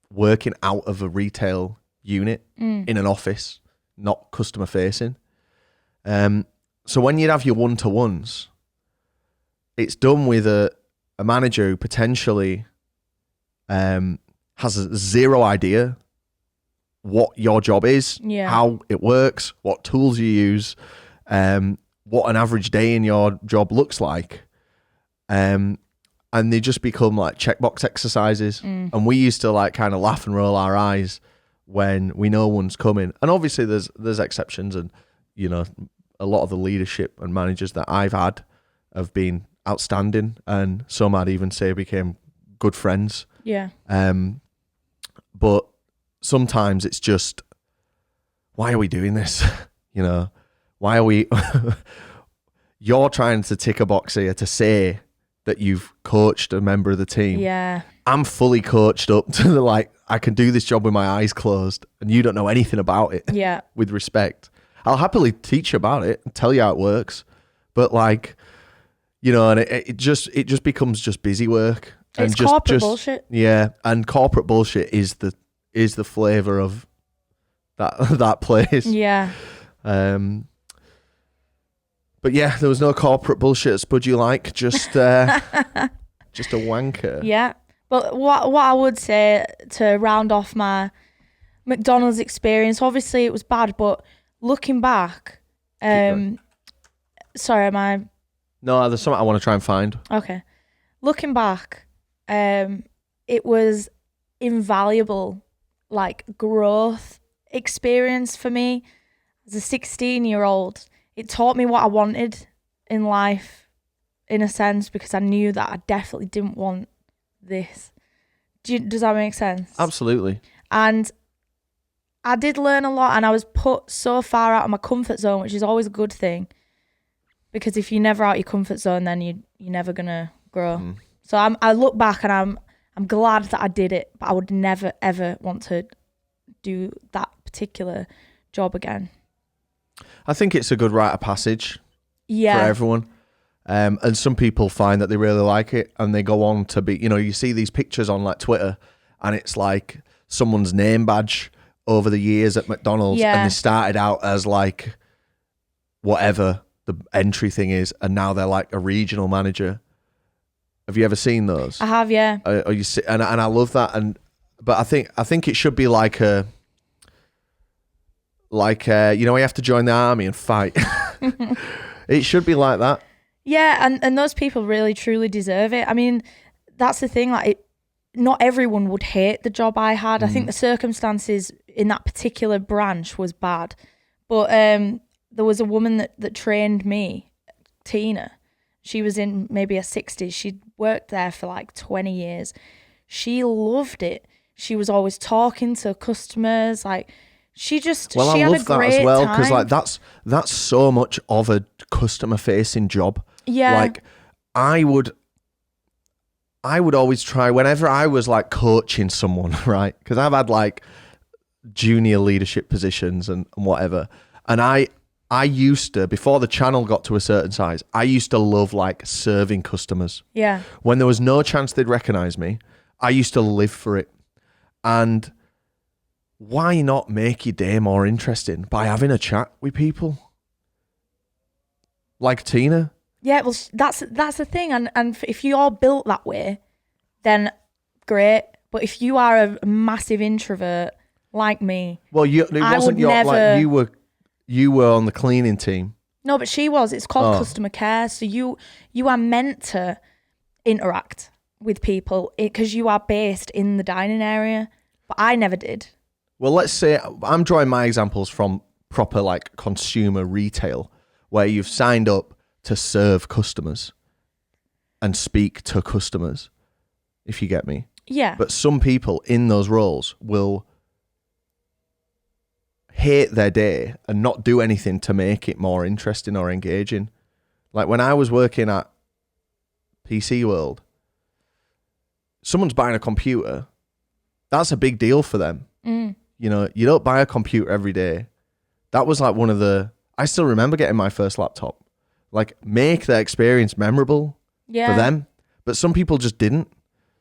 working out of a retail unit in an office, not customer facing. So when you'd have your one-to-ones, it's done with a manager who potentially has zero idea what your job is, how it works, what tools you use, what an average day in your job looks like. And they just become like checkbox exercises. And we used to like kind of laugh and roll our eyes when we know one's coming. And obviously there's exceptions, and a lot of the leadership and managers that I've had have been outstanding, and some I'd even say became good friends. Yeah. But sometimes it's just, why are we doing this? Why are we you're trying to tick a box here to say that you've coached a member of the team. Yeah. I'm fully coached up to I can do this job with my eyes closed, and you don't know anything about it. Yeah. With respect. I'll happily teach you about it and tell you how it works. But and it just becomes just busy work. It's corporate bullshit. Yeah. And corporate bullshit is the flavor of that place. Yeah. But yeah, there was no corporate bullshit at Spud You Like, just Just a wanker. Yeah. But what I would say to round off my McDonald's experience, obviously it was bad, but looking back, sorry, am I? No, there's something I want to try and find. Okay. Looking back, it was invaluable, like growth experience for me as a 16-year-old. It taught me what I wanted in life, in a sense, because I knew that I definitely didn't want this. Does that make sense? Absolutely. And I did learn a lot, and I was put so far out of my comfort zone, which is always a good thing, because if you're never out your comfort zone, then you're never gonna grow. So I look back and I'm glad that I did it, but I would never ever want to do that particular job again. I think it's a good rite of passage for Yeah. everyone. And some people find that they really like it and they go on to be, you see these pictures on like Twitter and it's like someone's name badge over the years at McDonald's and they started out as like whatever the entry thing is and now they're like a regional manager. Have you ever seen those? I have, yeah. And I love that. But I think it should be like you have to join the army and fight. It should be like that. Yeah, and those people really truly deserve it. I mean, that's the thing. Like, not everyone would hate the job I had. I think the circumstances in that particular branch was bad, but there was a woman that trained me, Tina. She was in maybe her 60s. She'd worked there for like 20 years. She loved it. She was always talking to customers. Like, she had a great time. I love that as well because like that's so much of a customer facing job. Yeah. Like I would always try whenever I was like coaching someone, right? Because I've had like junior leadership positions and whatever. And I used to, before the channel got to a certain size, I used to love like serving customers. Yeah. When there was no chance they'd recognize me, I used to live for it. And why not make your day more interesting by having a chat with people? Like Tina. Yeah, well, that's the thing. And if you're built that way, then great. But if you are a massive introvert like me, well, you were on the cleaning team. No, but she was. It's called customer care. So you are meant to interact with people because you are based in the dining area. But I never did. Well, let's say I'm drawing my examples from proper like consumer retail, where you've signed up to serve customers and speak to customers, if you get me. Yeah. But some people in those roles will hate their day and not do anything to make it more interesting or engaging. Like when I was working at PC World, someone's buying a computer, that's a big deal for them. You don't buy a computer every day. That was like I still remember getting my first laptop. Like, make their experience memorable for them. But some people just didn't.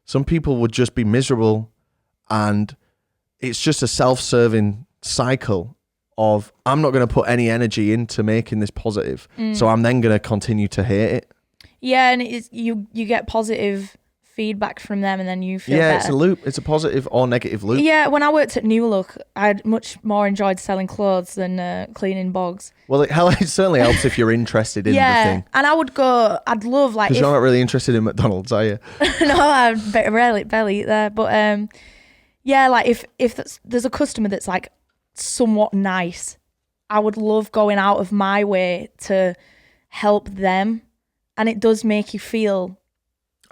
Some people would just be miserable. And it's just a self-serving cycle of, I'm not going to put any energy into making this positive. So I'm then going to continue to hate it. Yeah, and you get positive feedback from them and then you feel better. It's a loop. It's a positive or negative loop. Yeah, when I worked at New Look, I much more enjoyed selling clothes than cleaning bogs. Well, it certainly helps if you're interested in the thing. And I'd love like... Because you're not really interested in McDonald's, are you? No, I barely eat there. But like if there's a customer that's like somewhat nice, I would love going out of my way to help them. And it does make you feel...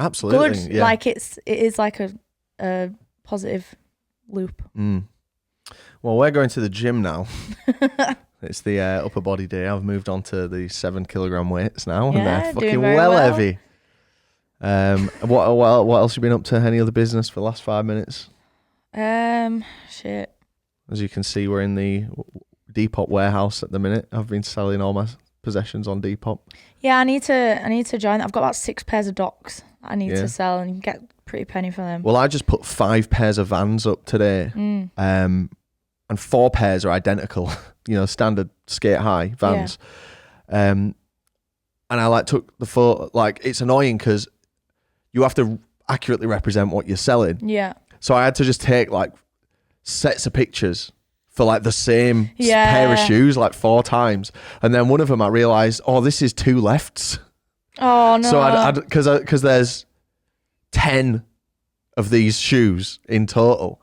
Absolutely. good. Yeah. Like it is like a positive loop. Well, we're going to the gym now. It's the upper body day. I've moved on to the 7 kilogram weights now, and they're fucking well heavy. What else have you been up to? Any other business for the last 5 minutes? Shit. As you can see, we're in the Depop warehouse at the minute. I've been selling all my possessions on Depop. Yeah, I need to join. I've got about 6 pairs of docks I need to sell, and you get a pretty penny for them. Well, I just put 5 pairs of Vans up today, and 4 pairs are identical. Standard skate high Vans. And I took the photo. Like, it's annoying because you have to accurately represent what you're selling. Yeah. So I had to just take like sets of pictures for like the same pair of shoes like 4 times. And then one of them I realized, oh, this is 2 lefts. Oh, no. So because there's 10 of these shoes in total.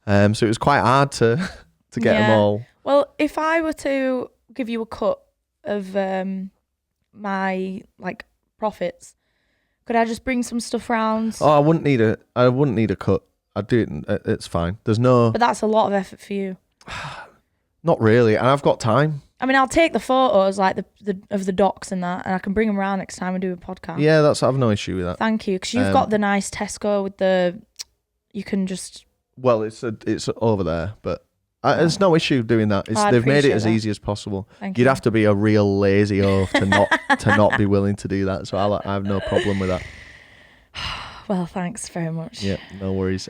So it was quite hard to get them all. Well, if I were to give you a cut of my like profits, could I just bring some stuff round? Oh, I wouldn't need a cut. I'd do it. It's fine. There's no. But that's a lot of effort for you. Not really, and I've got time. I mean, I'll take the photos like of the docs and that, and I can bring them around next time we do a podcast. Yeah, I have no issue with that. Thank you, because you've got the nice Tesco with the. You can just. Well, it's over there, but there's no issue doing that. They've made it as easy as possible. You'd have to be a real lazy oaf to not be willing to do that. So I have no problem with that. Well, thanks very much. Yeah, no worries.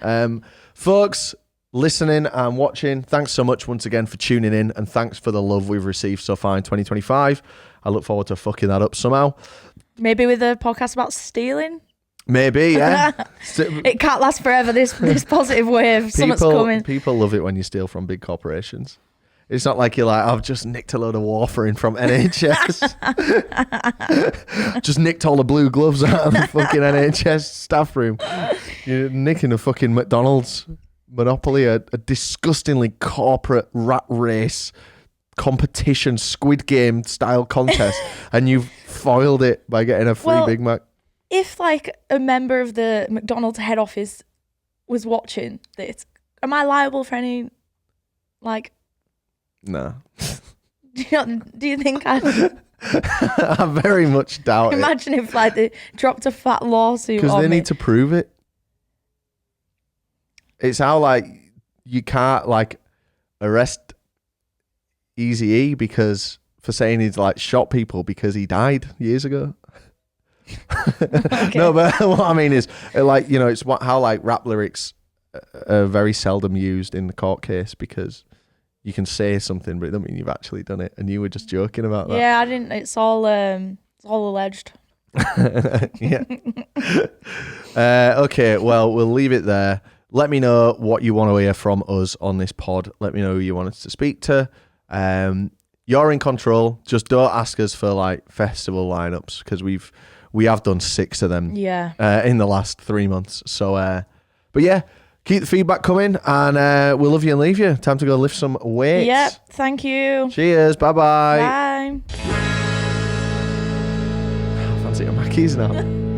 Folks listening and watching, thanks so much once again for tuning in, and thanks for the love we've received so far in 2025. I look forward to fucking that up somehow. Maybe with a podcast about stealing. Maybe, yeah. It can't last forever, this positive wave. Something's coming. People love it when you steal from big corporations. It's not like you're like, I've just nicked a load of warfarin from NHS. Just nicked all the blue gloves out of the fucking NHS staff room. You're nicking a fucking McDonald's monopoly, a disgustingly corporate rat race competition, Squid Game style contest, and you've foiled it by getting a free Big Mac. If like a member of the McDonald's head office was watching this, am I liable for any like? No. Do you think I? I very much doubt Imagine if like they dropped a fat lawsuit because on they me. need to prove it. It's how like you can't like arrest Eazy-E because for saying he's like shot people because he died years ago. Okay. No, but what I mean is like, you know, it's how like rap lyrics are very seldom used in the court case because you can say something but it doesn't mean you've actually done it, and you were just joking about that. Yeah, I didn't. It's all alleged. Yeah. Okay, well, we'll leave it there. Let me know what you want to hear from us on this pod. Let me know who you want us to speak to. You're in control. Just don't ask us for like festival lineups because we have done 6 of them in the last 3 months. So, but yeah, keep the feedback coming, and we'll love you and leave you. Time to go lift some weights. Yep. Thank you. Cheers. Bye-bye. Bye. I fancy your Mackies now.